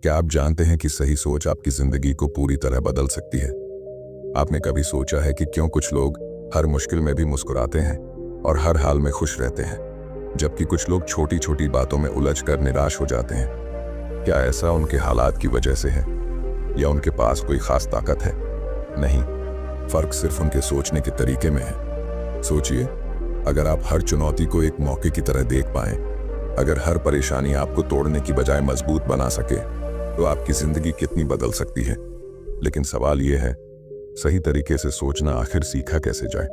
क्या आप जानते हैं कि सही सोच आपकी जिंदगी को पूरी तरह बदल सकती है? आपने कभी सोचा है कि क्यों कुछ लोग हर मुश्किल में भी मुस्कुराते हैं और हर हाल में खुश रहते हैं, जबकि कुछ लोग छोटी छोटी बातों में उलझकर निराश हो जाते हैं? क्या ऐसा उनके हालात की वजह से है या उनके पास कोई खास ताकत है? नहीं, फर्क सिर्फ उनके सोचने के तरीके में है। सोचिए, अगर आप हर चुनौती को एक मौके की तरह देख पाएं, अगर हर परेशानी आपको तोड़ने की बजाय मजबूत बना सके, तो आपकी जिंदगी कितनी बदल सकती है। लेकिन सवाल यह है, सही तरीके से सोचना आखिर सीखा कैसे जाए?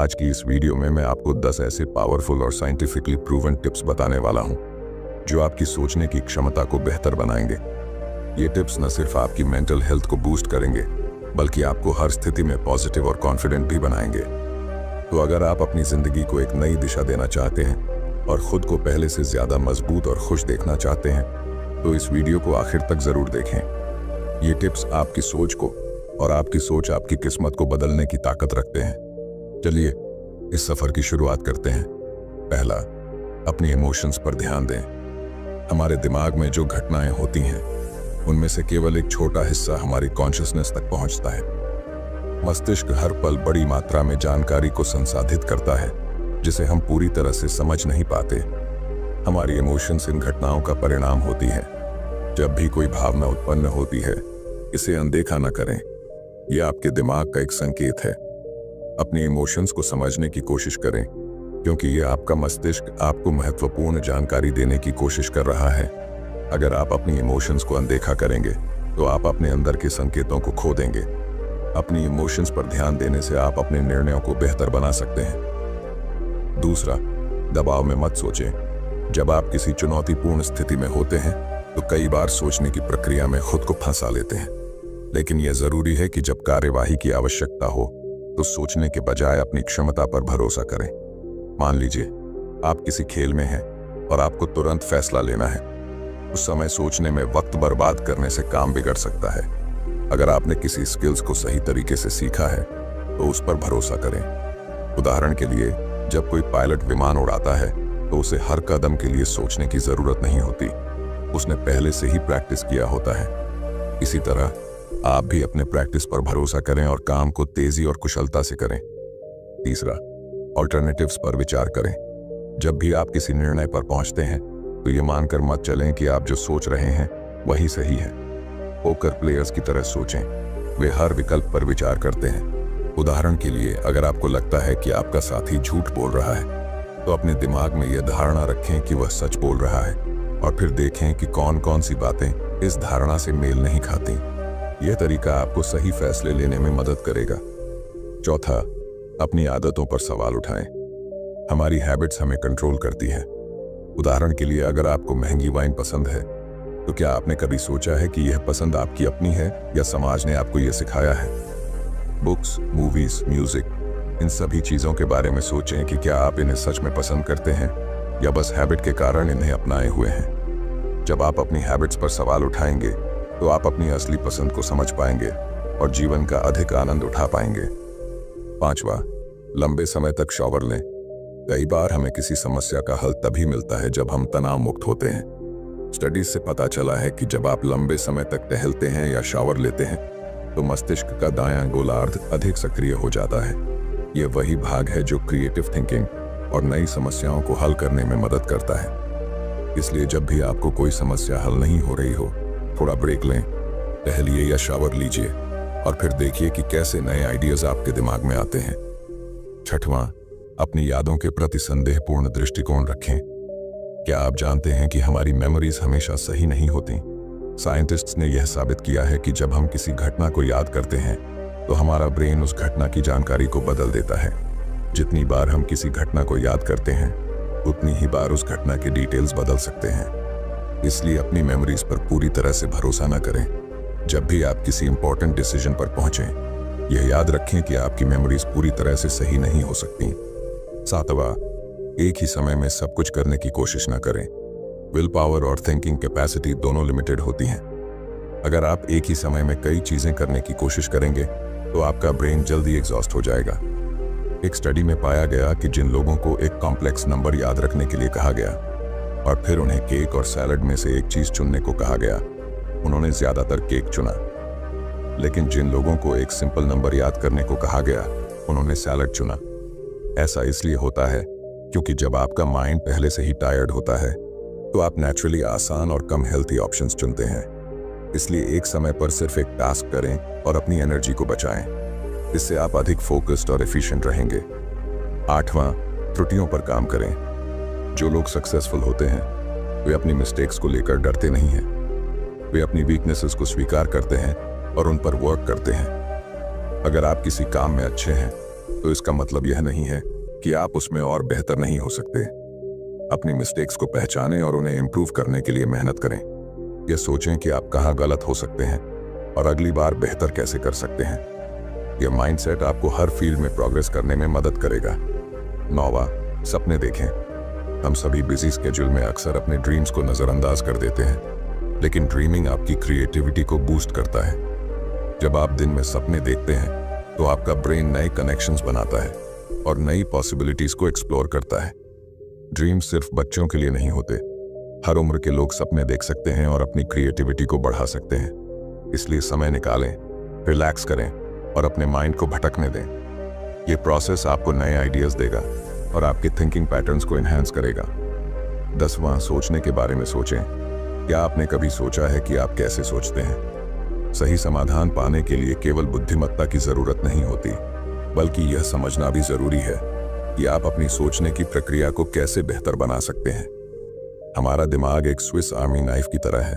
आज की इस वीडियो में मैं आपको 10 ऐसे पावरफुल और साइंटिफिकली प्रूवन टिप्स बताने वाला हूं, जो आपकी सोचने की क्षमता को बेहतर बनाएंगे। ये टिप्स न सिर्फ आपकी मेंटल हेल्थ को बूस्ट करेंगे, बल्कि आपको हर स्थिति में पॉजिटिव और कॉन्फिडेंट भी बनाएंगे। तो अगर आप अपनी जिंदगी को एक नई दिशा देना चाहते हैं और खुद को पहले से ज्यादा मजबूत और खुश देखना चाहते हैं, तो इस वीडियो को आखिर तक जरूर देखें। ये टिप्स आपकी सोच को और आपकी सोच आपकी किस्मत को बदलने की ताकत रखते हैं। चलिए इस सफर की शुरुआत करते हैं। पहला, अपनी इमोशंस पर ध्यान दें। हमारे दिमाग में जो घटनाएं होती हैं, उनमें से केवल एक छोटा हिस्सा हमारी कॉन्शियसनेस तक पहुंचता है। मस्तिष्क हर पल बड़ी मात्रा में जानकारी को संसाधित करता है, जिसे हम पूरी तरह से समझ नहीं पाते। हमारी इमोशंस इन घटनाओं का परिणाम होती है। जब भी कोई भावना उत्पन्न होती है, इसे अनदेखा न करें। यह आपके दिमाग का एक संकेत है। अपनी इमोशंस को समझने की कोशिश करें, क्योंकि यह आपका मस्तिष्क आपको महत्वपूर्ण जानकारी देने की कोशिश कर रहा है। अगर आप अपनी इमोशंस को अनदेखा करेंगे, तो आप अपने अंदर के संकेतों को खो देंगे। अपनी इमोशंस पर ध्यान देने से आप अपने निर्णयों को बेहतर बना सकते हैं। दूसरा, दबाव में मत सोचें। जब आप किसी चुनौतीपूर्ण स्थिति में होते हैं, तो कई बार सोचने की प्रक्रिया में खुद को फंसा लेते हैं। लेकिन यह जरूरी है कि जब कार्यवाही की आवश्यकता हो, तो सोचने के बजाय अपनी क्षमता पर भरोसा करें। मान लीजिए आप किसी खेल में हैं और आपको तुरंत फैसला लेना है। उस समय सोचने में वक्त बर्बाद करने से काम बिगड़ सकता है। अगर आपने किसी स्किल्स को सही तरीके से सीखा है, तो उस पर भरोसा करें। उदाहरण के लिए, जब कोई पायलट विमान उड़ाता है, तो उसे हर कदम के लिए सोचने की जरूरत नहीं होती। उसने पहले से ही प्रैक्टिस किया होता है। इसी तरह आप भी अपने प्रैक्टिस पर भरोसा करें और काम को तेजी और कुशलता से करें। तीसरा, ऑल्टरनेटिव्स पर विचार करें। जब भी आप किसी निर्णय पर पहुंचते हैं, तो ये मानकर मत चलें कि आप जो सोच रहे हैं वही सही है। पोकर प्लेयर्स की तरह सोचें। वे हर विकल्प पर विचार करते हैं। उदाहरण के लिए, अगर आपको लगता है कि आपका साथी झूठ बोल रहा है, तो अपने दिमाग में यह धारणा रखें कि वह सच बोल रहा है, और फिर देखें कि कौन कौन सी बातें इस धारणा से मेल नहीं खाती। यह तरीका आपको सही फैसले लेने में मदद करेगा। चौथा, अपनी आदतों पर सवाल उठाएं। हमारी हैबिट्स हमें कंट्रोल करती हैं। उदाहरण के लिए, अगर आपको महंगी वाइन पसंद है, तो क्या आपने कभी सोचा है कि यह पसंद आपकी अपनी है या समाज ने आपको यह सिखाया है? बुक्स, मूवीज, म्यूजिक, इन सभी चीजों के बारे में सोचें कि क्या आप इन्हें सच में पसंद करते हैं या बस हैबिट के कारण इन्हें अपनाए हुए हैं। जब आप अपनी हैबिट्स पर सवाल उठाएंगे, तो आप अपनी असली पसंद को समझ पाएंगे और जीवन का अधिक आनंद उठा पाएंगे। पांचवा, लंबे समय तक शॉवर लें। कई बार हमें किसी समस्या का हल तभी मिलता है जब हम तनाव मुक्त होते हैं। स्टडीज से पता चला है कि जब आप लंबे समय तक टहलते हैं या शॉवर लेते हैं, तो मस्तिष्क का दायां गोलार्ध अधिक सक्रिय हो जाता है। यह वही भाग है जो क्रिएटिव थिंकिंग और नई समस्याओं को हल करने में मदद करता है। इसलिए जब भी आपको कोई समस्या हल नहीं हो रही हो, थोड़ा ब्रेक लें, टहलिए या शॉवर लीजिए, और फिर देखिए कि कैसे नए आइडियाज आपके दिमाग में आते हैं। छठवां, अपनी यादों के प्रति संदेहपूर्ण दृष्टिकोण रखें। क्या आप जानते हैं कि हमारी मेमोरीज हमेशा सही नहीं होती? साइंटिस्ट्स ने यह साबित किया है कि जब हम किसी घटना को याद करते हैं, तो हमारा ब्रेन उस घटना की जानकारी को बदल देता है। जितनी बार हम किसी घटना को याद करते हैं, उतनी ही बार उस घटना के डिटेल्स बदल सकते हैं। इसलिए अपनी मेमोरीज पर पूरी तरह से भरोसा न करें। जब भी आप किसी इंपॉर्टेंट डिसीजन पर पहुंचें, यह याद रखें कि आपकी मेमोरीज पूरी तरह से सही नहीं हो सकती। सातवां, एक ही समय में सब कुछ करने की कोशिश न करें। विल पावर और थिंकिंग कैपेसिटी दोनों लिमिटेड होती हैं। अगर आप एक ही समय में कई चीजें करने की कोशिश करेंगे, तो आपका ब्रेन जल्दी एग्जॉस्ट हो जाएगा। एक स्टडी में पाया गया कि जिन लोगों को एक कॉम्प्लेक्स नंबर याद रखने के लिए कहा गया और फिर उन्हें केक और सैलड में से एक चीज चुनने को कहा गया, उन्होंने ज्यादातर केक चुना। लेकिन जिन लोगों को एक सिंपल नंबर याद करने को कहा गया, उन्होंने सैलड चुना। ऐसा इसलिए होता है क्योंकि जब आपका माइंड पहले से ही टायर्ड होता है तो आप नेचुरली आसान और कम हेल्थी ऑप्शंस चुनते हैं। इसलिए एक समय पर सिर्फ एक टास्क करें और अपनी एनर्जी को बचाएं। इससे आप अधिक फोकस्ड और एफिशिएंट रहेंगे। 8वां, त्रुटियों पर काम करें। जो लोग सक्सेसफुल होते हैं वे अपनी मिस्टेक्स को लेकर डरते नहीं हैं। वे अपनी वीकनेसेस को स्वीकार करते हैं और उन पर वर्क करते हैं। अगर आप किसी काम में अच्छे हैं तो इसका मतलब यह नहीं है कि आप उसमें और बेहतर नहीं हो सकते। अपनी मिस्टेक्स को पहचानें और उन्हें इंप्रूव करने के लिए मेहनत करें। यह सोचें कि आप कहाँ गलत हो सकते हैं और अगली बार बेहतर कैसे कर सकते हैं। यह माइंडसेट आपको हर फील्ड में प्रोग्रेस करने में मदद करेगा। 9वां, सपने देखें। हम सभी बिजी स्केड्यूल में अक्सर अपने ड्रीम्स को नजरअंदाज कर देते हैं, लेकिन ड्रीमिंग आपकी क्रिएटिविटी को बूस्ट करता है। जब आप दिन में सपने देखते हैं तो आपका ब्रेन नए कनेक्शंस बनाता है और नई पॉसिबिलिटीज को एक्सप्लोर करता है। ड्रीम सिर्फ बच्चों के लिए नहीं होते। हर उम्र के लोग सपने देख सकते हैं और अपनी क्रिएटिविटी को बढ़ा सकते हैं। इसलिए समय निकालें, रिलैक्स करें और अपने माइंड को भटकने दें। यह प्रोसेस आपको नए आइडियाज देगा और आपके थिंकिंग पैटर्न्स को एनहांस करेगा। 10वां, सोचने के बारे में सोचें। क्या आपने कभी सोचा है कि आप कैसे सोचते हैं? सही समाधान पाने के लिए केवल बुद्धिमत्ता की जरूरत नहीं होती, बल्कि यह समझना भी जरूरी है कि आप अपनी सोचने की प्रक्रिया को कैसे बेहतर बना सकते हैं। हमारा दिमाग एक स्विस आर्मी नाइफ की तरह है,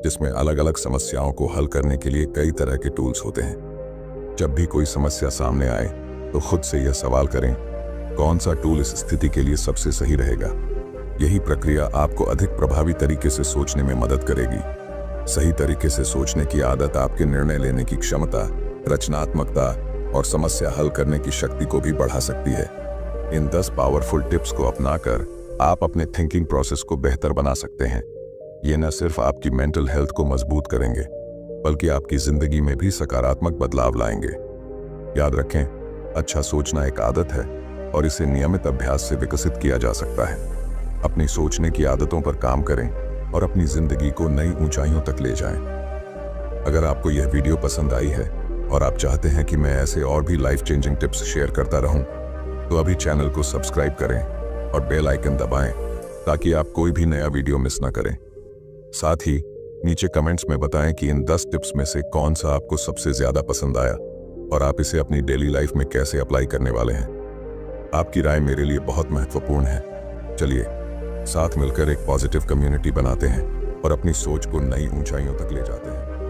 जिसमें अलग अलग समस्याओं को हल करने के लिए कई तरह के टूल्स होते हैं। जब भी कोई समस्या सामने आए तो खुद से यह सवाल करें, कौन सा टूल इस स्थिति के लिए सबसे सही रहेगा। यही प्रक्रिया आपको अधिक प्रभावी तरीके से सोचने में मदद करेगी। सही तरीके से सोचने की आदत आपके निर्णय लेने की क्षमता, रचनात्मकता और समस्या हल करने की शक्ति को भी बढ़ा सकती है। इन 10 पावरफुल टिप्स को अपनाकर आप अपने थिंकिंग प्रोसेस को बेहतर बना सकते हैं। ये न सिर्फ आपकी मेंटल हेल्थ को मजबूत करेंगे, बल्कि आपकी जिंदगी में भी सकारात्मक बदलाव लाएंगे। याद रखें, अच्छा सोचना एक आदत है और इसे नियमित अभ्यास से विकसित किया जा सकता है। अपनी सोचने की आदतों पर काम करें और अपनी जिंदगी को नई ऊंचाइयों तक ले जाएं। अगर आपको यह वीडियो पसंद आई है और आप चाहते हैं कि मैं ऐसे और भी लाइफ चेंजिंग टिप्स शेयर करता रहूं, तो अभी चैनल को सब्सक्राइब करें और बेल आइकन दबाएं ताकि आप कोई भी नया वीडियो मिस ना करें। साथ ही नीचे कमेंट्स में बताएं कि इन 10 टिप्स में से कौन सा आपको सबसे ज्यादा पसंद आया और आप इसे अपनी डेली लाइफ में कैसे अप्लाई करने वाले हैं। आपकी राय मेरे लिए बहुत महत्वपूर्ण है। चलिए साथ मिलकर एक पॉजिटिव कम्युनिटी बनाते हैं और अपनी सोच को नई ऊंचाइयों तक ले जाते हैं।